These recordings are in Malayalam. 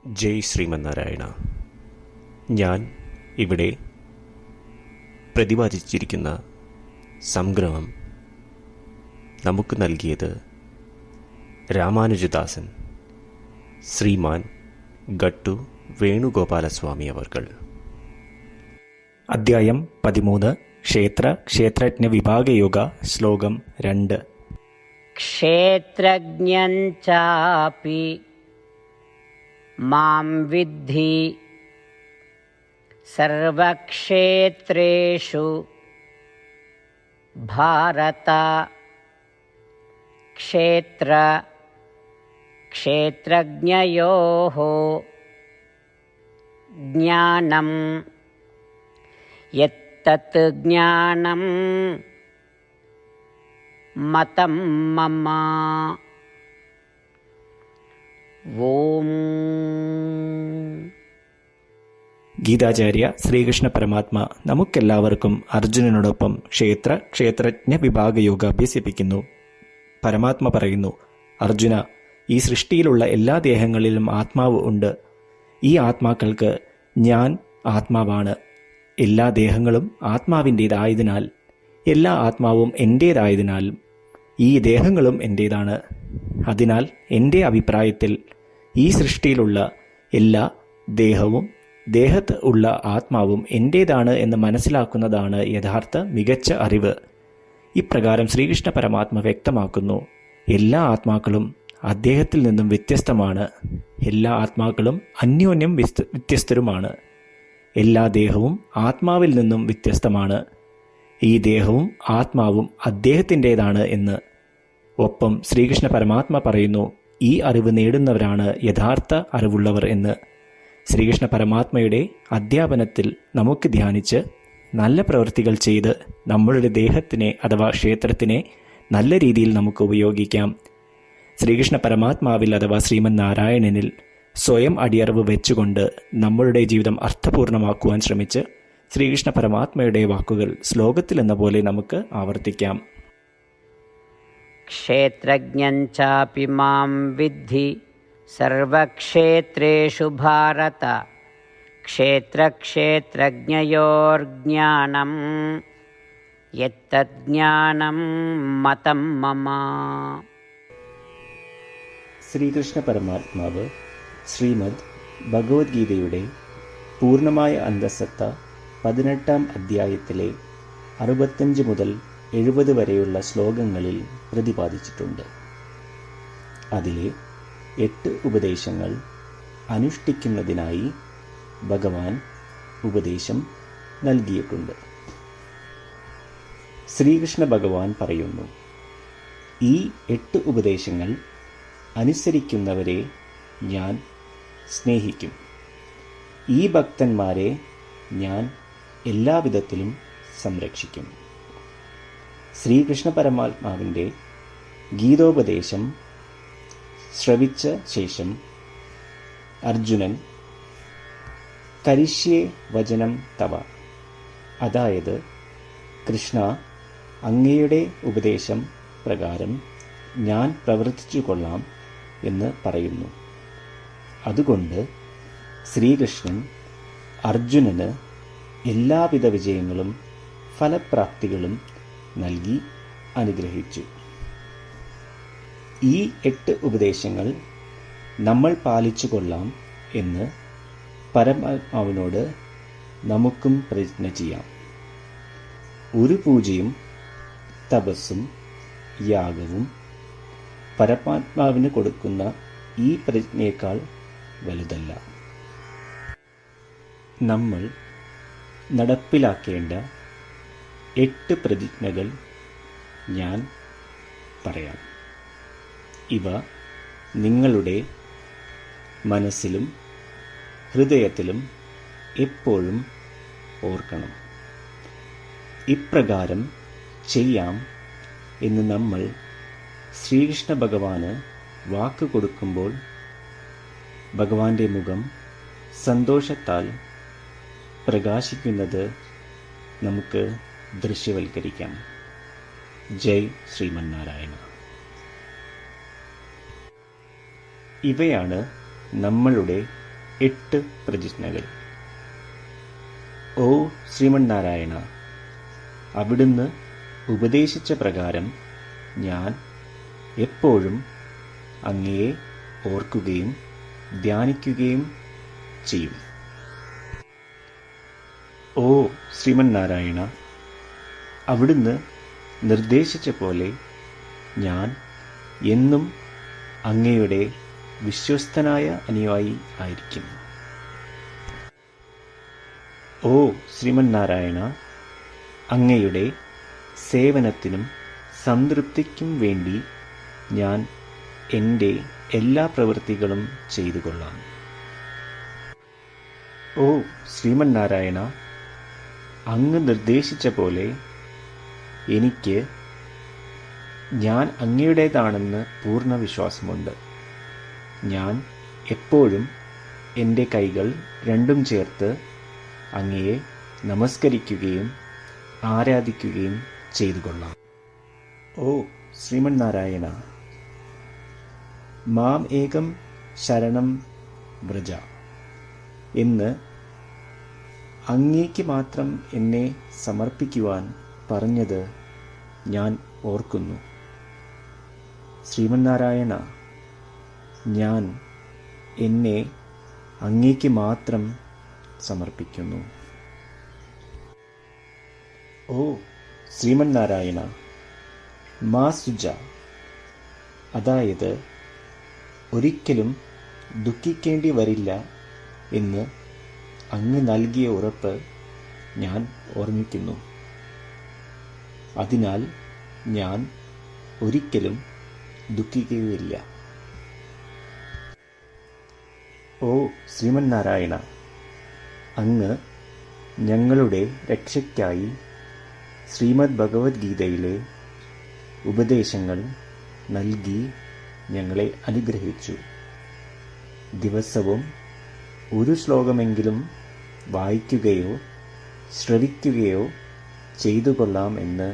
ജയ് ശ്രീമന്നാരായണ. ഞാൻ ഇവിടെ പ്രതിപാദിച്ചിരിക്കുന്ന സംഗ്രഹം നമുക്ക് നൽകിയത് രാമാനുജദാസൻ ശ്രീമാൻ ഗട്ടു വേണുഗോപാലസ്വാമി അവർകൾ. അധ്യായം 13. ക്ഷേത്രജ്ഞ വിഭാഗയോഗ. ശ്ലോകം 2. ക്ഷേത്രജ്ഞം ചാപി മാം വിദ്ധി സർവക്ഷേത്രേഷു ഭാരത. ക്ഷേത്രജ്ഞയോഃ ജ്ഞാനം യത്തത് ജ്ഞാനം മതം മമ. ഓം. ഗീതാചാര്യ ശ്രീകൃഷ്ണ പരമാത്മ നമുക്കെല്ലാവർക്കും അർജുനനോടൊപ്പം ക്ഷേത്രജ്ഞ വിഭാഗയോഗ അഭ്യസിപ്പിക്കുന്നു. പരമാത്മ പറയുന്നു, അർജുന, ഈ സൃഷ്ടിയിലുള്ള എല്ലാ ദേഹങ്ങളിലും ആത്മാവ് ഉണ്ട്. ഈ ആത്മാക്കൾക്ക് ഞാൻ ആത്മാവാണ്. എല്ലാ ദേഹങ്ങളും ആത്മാവിൻ്റേതായതിനാൽ, എല്ലാ ആത്മാവും എൻ്റേതായതിനാലും ഈ ദേഹങ്ങളും എൻ്റേതാണ്. അതിനാൽ എൻ്റെ അഭിപ്രായത്തിൽ ഈ സൃഷ്ടിയിലുള്ള എല്ലാ ദേഹവും ദേഹത്ത് ഉള്ള ആത്മാവും എൻ്റേതാണ് എന്ന് മനസ്സിലാക്കുന്നതാണ് യഥാർത്ഥ മികച്ച അറിവ്. ഇപ്രകാരം ശ്രീകൃഷ്ണ പരമാത്മ വ്യക്തമാക്കുന്നു, എല്ലാ ആത്മാക്കളും അദ്ദേഹത്തിൽ നിന്നും വ്യത്യസ്തമാണ്. എല്ലാ ആത്മാക്കളും അന്യോന്യം വ്യത്യസ്തരുമാണ്. എല്ലാ ദേഹവും ആത്മാവിൽ നിന്നും വ്യത്യസ്തമാണ്. ഈ ദേഹവും ആത്മാവും അദ്ദേഹത്തിൻ്റേതാണ് എന്ന്. ഒപ്പം ശ്രീകൃഷ്ണ പരമാത്മ പറയുന്നു, ഈ അറിവ് നേടുന്നവരാണ് യഥാർത്ഥ അറിവുള്ളവർ എന്ന്. ശ്രീകൃഷ്ണ പരമാത്മയുടെ അധ്യാപനത്തിൽ നമുക്ക് ധ്യാനിച്ച് നല്ല പ്രവൃത്തികൾ ചെയ്ത് നമ്മളുടെ ദേഹത്തിനെ അഥവാ ക്ഷേത്രത്തിനെ നല്ല രീതിയിൽ നമുക്ക് ഉപയോഗിക്കാം. ശ്രീകൃഷ്ണ പരമാത്മാവിൽ അഥവാ ശ്രീമൻ നാരായണനിൽ സ്വയം അടിയറവ് വെച്ചുകൊണ്ട് നമ്മളുടെ ജീവിതം അർത്ഥപൂർണമാക്കുവാൻ ശ്രമിച്ച് ശ്രീകൃഷ്ണ പരമാത്മയുടെ വാക്കുകൾ ശ്ലോകത്തിലെന്ന പോലെ നമുക്ക് ആവർത്തിക്കാം. ക്ഷേത്രജ്ഞം ചാപി മാം വിദ്ധി സർവക്ഷേത്രേഷു ഭാരത. ക്ഷേത്രജ്ഞയോർജ്ഞാനം യത്തത് ജ്ഞാനം മതം മമ. ശ്രീകൃഷ്ണ പരമാത്മാവ് ശ്രീമദ് ഭഗവത്ഗീതയുടെ പൂർണ്ണമായ അന്തസത്ത 18-ാം അധ്യായത്തിലെ 65 മുതൽ 70 വരെയുള്ള ശ്ലോകങ്ങളിൽ പ്രതിപാദിച്ചിട്ടുണ്ട്. അതിലെ 8 ഉപദേശങ്ങൾ അനുഷ്ഠിക്കുന്നതിനായി ഭഗവാൻ ഉപദേശം നൽകിയിട്ടുണ്ട്. ശ്രീകൃഷ്ണ ഭഗവാൻ പറയുന്നു, ഈ 8 ഉപദേശങ്ങൾ അനുസരിക്കുന്നവരെ ഞാൻ സ്നേഹിക്കും. ഈ ഭക്തന്മാരെ ഞാൻ എല്ലാവിധത്തിലും സംരക്ഷിക്കും. ശ്രീകൃഷ്ണ പരമാത്മാവിൻ്റെ ഗീതോപദേശം ശ്രവിച്ച ശേഷം അർജുനൻ കരിഷ്യേ വചനം തവ, അതായത് കൃഷ്ണ, അങ്ങയുടെ ഉപദേശം പ്രകാരം ഞാൻ പ്രവർത്തിച്ചു കൊള്ളാം എന്ന് പറയുന്നു. അതുകൊണ്ട് ശ്രീകൃഷ്ണൻ അർജുനന് എല്ലാവിധ വിജയങ്ങളും ഫലപ്രാപ്തികളും നൽകി അനുഗ്രഹിച്ചു. ഈ 8 ഉപദേശങ്ങൾ നമ്മൾ പാലിച്ചു കൊള്ളാം എന്ന് പരമാത്മാവിനോട് നമുക്കും പ്രതിജ്ഞ ചെയ്യാം. ഒരു പൂജയും തപസ്സും യാഗവും പരമാത്മാവിന് കൊടുക്കുന്ന ഈ പ്രതിജ്ഞയേക്കാൾ വലുതല്ല. നമ്മൾ നടപ്പിലാക്കേണ്ട 8 പ്രതിജ്ഞകൾ ഞാൻ പറയാം. ഇവ നിങ്ങളുടെ മനസ്സിലും ഹൃദയത്തിലും എപ്പോഴും ഓർക്കണം. ഇപ്രകാരം ചെയ്യാം എന്ന് നമ്മൾ ശ്രീകൃഷ്ണ ഭഗവാന് വാക്ക് കൊടുക്കുമ്പോൾ ഭഗവാന്റെ മുഖം സന്തോഷത്താൽ പ്രകാശിക്കുന്നത് നമുക്ക് ദൃശ്യവൽക്കരിക്കാം. ജയ് ശ്രീമന്നാരായണ. ഇവയാണ് നമ്മളുടെ 8 പ്രതിജ്ഞകൾ. ഓ ശ്രീമന്നാരായണ, അവിടുന്ന് ഉപദേശിച്ച പ്രകാരം ഞാൻ എപ്പോഴും അങ്ങയെ ഓർക്കുകയും ധ്യാനിക്കുകയും ചെയ്യും. ഓ ശ്രീമന്നാരായണ, അവിടുന്ന് നിർദ്ദേശിച്ച പോലെ ഞാൻ എന്നും അങ്ങയുടെ വിശ്വസ്തനായ അനുയായി ആയിരിക്കും. ഓ ശ്രീമന്നാരായണ, അങ്ങയുടെ സേവനത്തിനും സംതൃപ്തിക്കും വേണ്ടി ഞാൻ എൻ്റെ എല്ലാ പ്രവൃത്തികളും ചെയ്തു കൊള്ളാം. ഓ ശ്രീമന്നാരായണ, അങ്ങ് നിർദ്ദേശിച്ച പോലെ എനിക്ക് ഞാൻ അങ്ങയുടേതാണെന്ന് പൂർണ്ണ വിശ്വാസമുണ്ട്. ഞാൻ എപ്പോഴും എൻ്റെ കൈകൾ രണ്ടും ചേർത്ത് അങ്ങയെ നമസ്കരിക്കുകയും ആരാധിക്കുകയും ചെയ്തു കൊള്ളാം. ഓ ശ്രീമന്നാരായണ, മാം ഏകം ശരണം വ്രജ എന്ന് അങ്ങേക്ക് മാത്രം എന്നെ സമർപ്പിക്കുവാൻ പറഞ്ഞത് ഞാൻ ഓർക്കുന്നു. ശ്രീമന്നാരായണ, ഞാൻ എന്നെ അങ്ങേക്ക് മാത്രം സമർപ്പിക്കുന്നു. ഓ ശ്രീമന്നാരായണ, മാ സുജ, അതായത് ഒരിക്കലും ദുഃഖിക്കേണ്ടി വരില്ല എന്ന് അങ്ങ് നൽകിയ ഉറപ്പ് ഞാൻ ഓർമ്മിക്കുന്നു. അതിനാൽ ഞാൻ ഒരിക്കലും ദുഃഖിക്കുകയില്ല. ഓ ശ്രീമന്നാരായണ, അങ്ങ് ഞങ്ങളുടെ രക്ഷയ്ക്കായി ശ്രീമദ് ഭഗവത്ഗീതയിലെ ഉപദേശങ്ങൾ നൽകി ഞങ്ങളെ അനുഗ്രഹിച്ചു. ദിവസവും ഒരു ശ്ലോകമെങ്കിലും വായിക്കുകയോ ശ്രവിക്കുകയോ ചെയ്തു കൊള്ളാം എന്ന്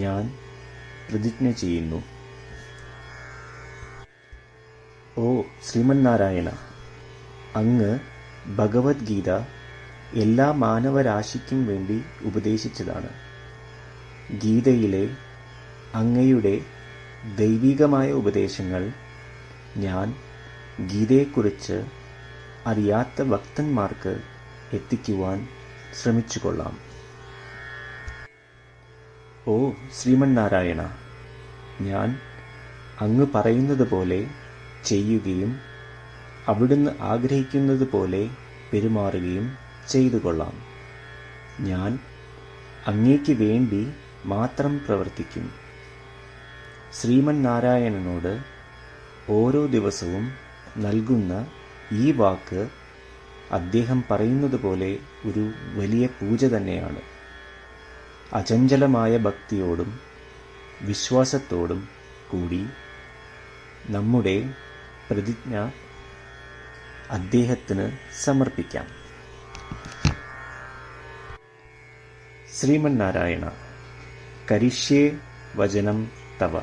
ഞാൻ പ്രതിജ്ഞ ചെയ്യുന്നു. ഓ ശ്രീമന്നാരായണ, അങ്ങ് ഭഗവത്ഗീത എല്ലാ മാനവരാശിക്കും വേണ്ടി ഉപദേശിച്ചതാണ്. ഗീതയിലെ അങ്ങയുടെ ദൈവികമായ ഉപദേശങ്ങൾ ഞാൻ ഗീതയെക്കുറിച്ച് അറിയാത്ത ഭക്തന്മാർക്ക് എത്തിക്കുവാൻ ശ്രമിച്ചുകൊള്ളാം. ഓ ശ്രീമന്നാരായണ, ഞാൻ അങ്ങ് പറയുന്നത് പോലെ ചെയ്യുകയും അവിടുന്ന് ആഗ്രഹിക്കുന്നത് പോലെ പെരുമാറുകയും ചെയ്തു കൊള്ളാം. ഞാൻ അങ്ങേക്ക് വേണ്ടി മാത്രം പ്രവർത്തിക്കും. ശ്രീമന്നാരായണനോട് ഓരോ ദിവസവും നൽകുന്ന ഈ വാക്ക് അദ്ദേഹം പറയുന്നത് പോലെ ഒരു വലിയ പൂജ തന്നെയാണ്. അചഞ്ചലമായ ഭക്തിയോടും വിശ്വാസത്തോടും കൂടി നമ്മുടെ പ്രതിജ്ഞ അദ്ദേഹത്തിന് സമർപ്പിക്കാം. ശ്രീമന്നാരായണ, കരിഷ്യേ വചനം തവ.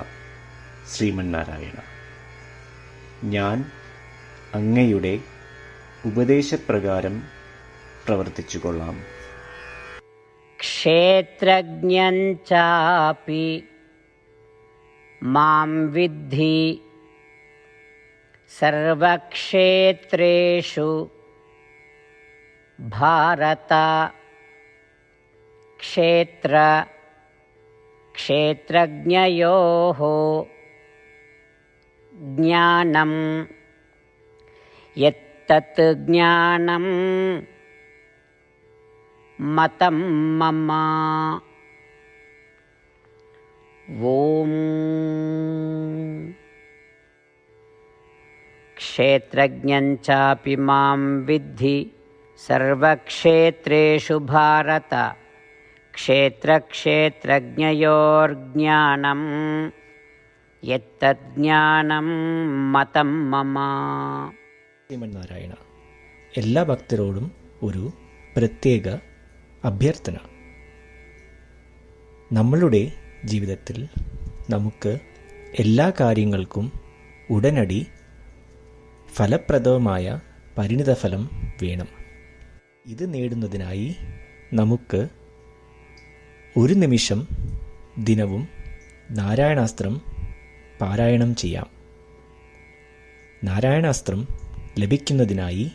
ശ്രീമന്നാരായണ, ഞാൻ അങ്ങയുടെ ഉപദേശപ്രകാരം പ്രവർത്തിച്ചുകൊള്ളാം. ക്ഷേത്രജ്ഞം ചാപി മാം വിദ്ധി സർവക്ഷേത്രേഷു ഭാരത. ക്ഷേത്രജ്ഞയോഃ ജ്ഞാനം യത്തത് ജ്ഞാനം മതം മമ. ഓം ക്ഷേത്രജ്ഞം ചാപി മാം വിദ്ധി സർവക്ഷേത്രേഷു ഭാരത. ക്ഷേത്രജ്ഞയോർജ്ഞാനം യത്തജ്ഞാനം മതം മമ. ശ്രീമന്നാരായണ, എല്ലാ ഭക്തരോടും ഒരു പ്രത്യേക അഭ്യർത്ഥന. നമ്മളുടെ ജീവിതത്തിൽ നമുക്ക് എല്ലാ കാര്യങ്ങൾക്കും ഉടനടി ഫലപ്രദമായ പരിണിതഫലം വേണം. ഇത് നേടുന്നതിനായി നമുക്ക് ഒരു നിമിഷം ദിനവും നാരായണാസ്ത്രം പാരായണം ചെയ്യാം. നാരായണാസ്ത്രം ലഭിക്കുന്നതിനായി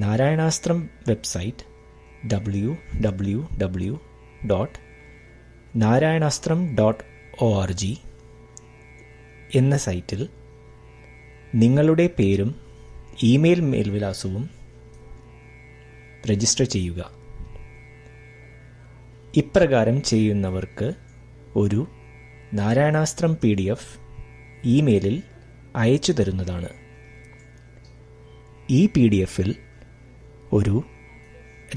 നാരായണാസ്ത്രം വെബ്സൈറ്റ് www.narayanastram.org എന്ന സൈറ്റിൽ നിങ്ങളുടെ പേരും ഇമെയിൽ മേൽവിലാസവും രജിസ്റ്റർ ചെയ്യുക. ഇപ്രകാരം ചെയ്യുന്നവർക്ക് ഒരു നാരായണാസ്ത്രം PDF ഇമെയിലിൽ അയച്ചു തരുന്നതാണ്. ഈ PDF-ൽ ഒരു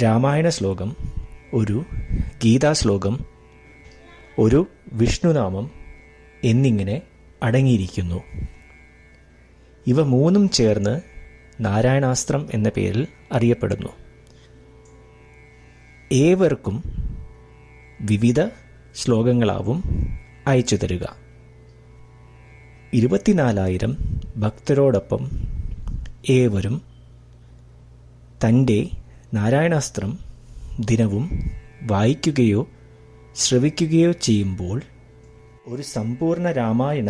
രാമായണ ശ്ലോകം, ഒരു ഗീതാശ്ലോകം, ഒരു വിഷ്ണുനാമം എന്നിങ്ങനെ അടങ്ങിയിരിക്കുന്നു. ഇവ മൂന്നും ചേർന്ന് നാരായണാസ്ത്രം എന്ന പേരിൽ അറിയപ്പെടുന്നു. ഏവർക്കും വിവിധ ശ്ലോകങ്ങളാവും അയച്ചു തരിക. 24,000 ഭക്തരോടൊപ്പം ഏവരും തൻ്റെ നാരായണാസ്ത്രം ദിനവും വായിക്കുകയോ ശ്രവിക്കുകയോ ചെയ്യുമ്പോൾ ഒരു സമ്പൂർണ്ണ രാമായണ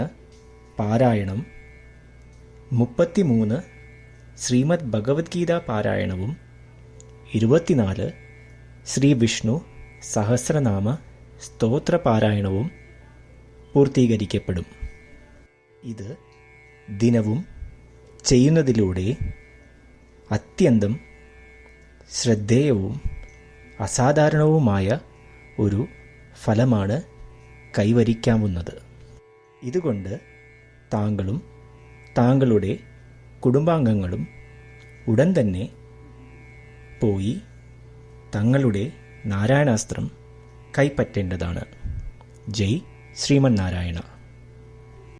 പാരായണം, 33 ശ്രീമദ് ഭഗവത്ഗീത പാരായണവും 24 ശ്രീ വിഷ്ണു സഹസ്രനാമ സ്തോത്ര പാരായണവും പൂർത്തീകരിക്കപ്പെടും. ഇത് ദിനവും ചെയ്യുന്നതിലൂടെ അത്യന്തം ശ്രദ്ധേയവും അസാധാരണവുമായ ഒരു ഫലമാണ് കൈവരിക്കാവുന്നത്. ഇതുകൊണ്ട് താങ്കളും താങ്കളുടെ കുടുംബാംഗങ്ങളും ഉടൻ തന്നെ പോയി തങ്ങളുടെ നാരായണാസ്ത്രം കൈപ്പറ്റേണ്ടതാണ്. ജയ് ശ്രീമന്നാരായണ.